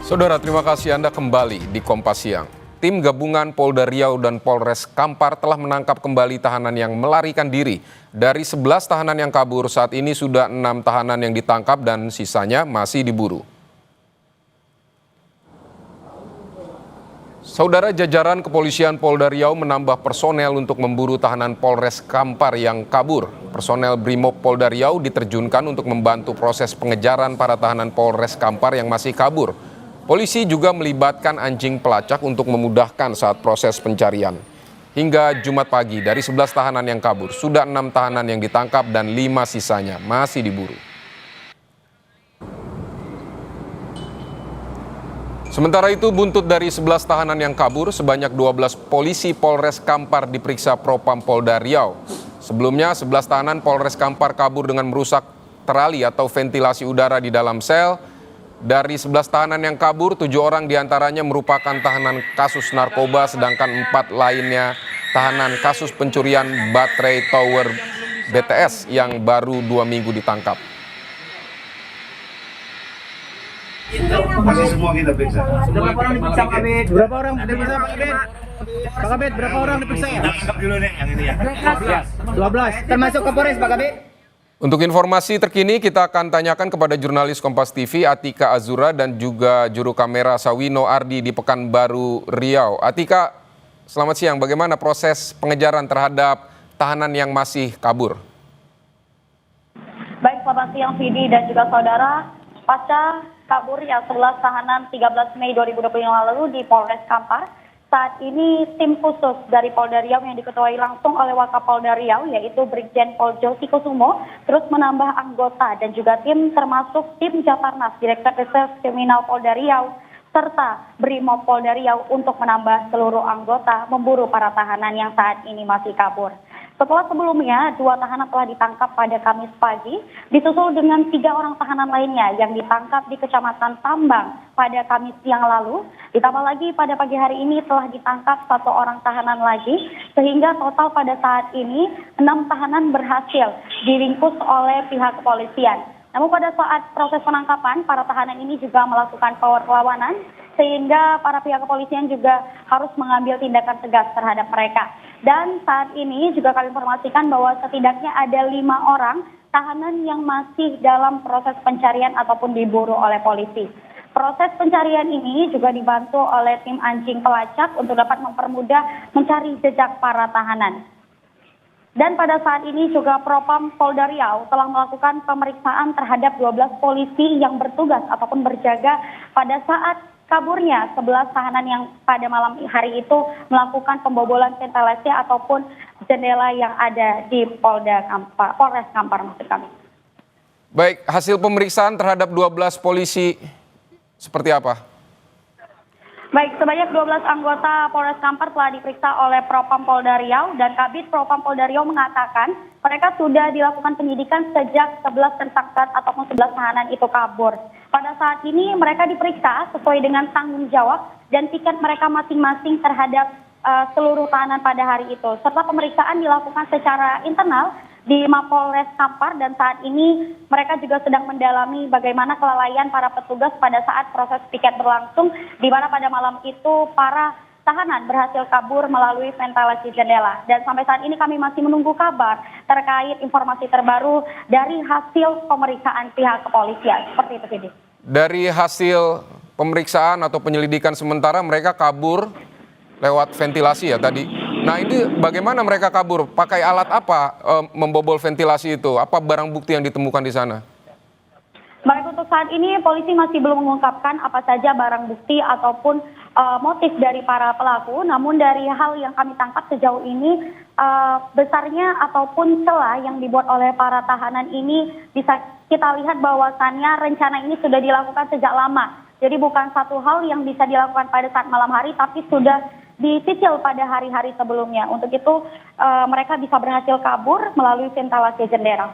Saudara, terima kasih Anda kembali di Kompas Siang. Tim gabungan Polda Riau dan Polres Kampar telah menangkap kembali tahanan yang melarikan diri. Dari 11 tahanan yang kabur, saat ini sudah 6 tahanan yang ditangkap dan sisanya masih diburu. Saudara, jajaran kepolisian Polda Riau menambah personel untuk memburu tahanan Polres Kampar yang kabur. Personel Brimob Polda Riau diterjunkan untuk membantu proses pengejaran para tahanan Polres Kampar yang masih kabur. Polisi juga melibatkan anjing pelacak untuk memudahkan saat proses pencarian. Hingga Jumat pagi, dari 11 tahanan yang kabur, sudah 6 tahanan yang ditangkap dan 5 sisanya masih diburu. Sementara itu, buntut dari 11 tahanan yang kabur, sebanyak 12 polisi Polres Kampar diperiksa Propam Polda Riau. Sebelumnya, 11 tahanan Polres Kampar kabur dengan merusak terali atau ventilasi udara di dalam sel. Dari 11 tahanan yang kabur, 7 orang diantaranya merupakan tahanan kasus narkoba, sedangkan 4 lainnya tahanan kasus pencurian baterai tower BTS yang baru 2 minggu ditangkap. Masih semua kita periksa. Berapa orang diperiksa Pak Kabit? Berapa orang diperiksa Pak Kabit? Pak Kabit, berapa orang diperiksa? Tangkap dulu nih yang ini ya. 12. Termasuk Kapolres Pak Kabit? Untuk informasi terkini, kita akan tanyakan kepada jurnalis Kompas TV Atika Azura dan juga juru kamera Sawino Ardi di Pekanbaru Riau. Atika, selamat siang. Bagaimana proses pengejaran terhadap tahanan yang masih kabur? Baik, selamat siang Vidi dan juga saudara. Pasca kabur yang 11 tahanan 13 Mei 2020 yang lalu di Polres Kampar, saat ini tim khusus dari Polda Riau yang diketuai langsung oleh Wakapolda Riau yaitu Brigjen Pol Josi Kusumo terus menambah anggota dan juga tim termasuk tim Japarnas Direktur Reserse Kriminal Polda Riau serta Brimob Polda Riau untuk menambah seluruh anggota memburu para tahanan yang saat ini masih kabur. Setelah sebelumnya 2 tahanan telah ditangkap pada Kamis pagi, disusul dengan 3 orang tahanan lainnya yang ditangkap di Kecamatan Tambang pada Kamis siang lalu. Ditambah lagi pada pagi hari ini telah ditangkap 1 orang tahanan lagi, sehingga total pada saat ini 6 tahanan berhasil diringkus oleh pihak kepolisian. Namun pada saat proses penangkapan, para tahanan ini juga melakukan perlawanan, sehingga para pihak kepolisian juga harus mengambil tindakan tegas terhadap mereka. Dan saat ini juga kami informasikan bahwa setidaknya ada 5 orang tahanan yang masih dalam proses pencarian ataupun diburu oleh polisi. Proses pencarian ini juga dibantu oleh tim anjing pelacak untuk dapat mempermudah mencari jejak para tahanan. Dan pada saat ini juga Propam Polda Riau telah melakukan pemeriksaan terhadap 12 polisi yang bertugas ataupun berjaga pada saat kaburnya 11 tahanan yang pada malam hari itu melakukan pembobolan ventilasi ataupun jendela yang ada di Polres Kampar maksud kami. Baik, hasil pemeriksaan terhadap 12 polisi seperti apa? Baik, sebanyak 12 anggota Polres Kampar telah diperiksa oleh Propam Polda Riau dan Kabid Propam Polda Riau mengatakan mereka sudah dilakukan penyidikan sejak 11 tersangka ataupun 11 tahanan itu kabur. Pada saat ini mereka diperiksa sesuai dengan tanggung jawab dan tiket mereka masing-masing terhadap seluruh tahanan pada hari itu. Serta pemeriksaan dilakukan secara internal di Mapolres Kampar dan saat ini mereka juga sedang mendalami bagaimana kelalaian para petugas pada saat proses piket berlangsung, di mana pada malam itu para tahanan berhasil kabur melalui ventilasi jendela. Dan sampai saat ini kami masih menunggu kabar terkait informasi terbaru dari hasil pemeriksaan pihak kepolisian. Seperti itu, Fidi. Dari hasil pemeriksaan atau penyelidikan sementara mereka kabur lewat ventilasi ya tadi. Nah, ini bagaimana mereka kabur? Pakai alat apa membobol ventilasi itu? Apa barang bukti yang ditemukan di sana? Baik, untuk saat ini polisi masih belum mengungkapkan apa saja barang bukti ataupun motif dari para pelaku. Namun dari hal yang kami tangkap sejauh ini besarnya ataupun celah yang dibuat oleh para tahanan ini bisa kita lihat bahwasannya rencana ini sudah dilakukan sejak lama. Jadi bukan satu hal yang bisa dilakukan pada saat malam hari, tapi sudah dicicil pada hari-hari sebelumnya. Untuk itu mereka bisa berhasil kabur melalui ventilasi jendela.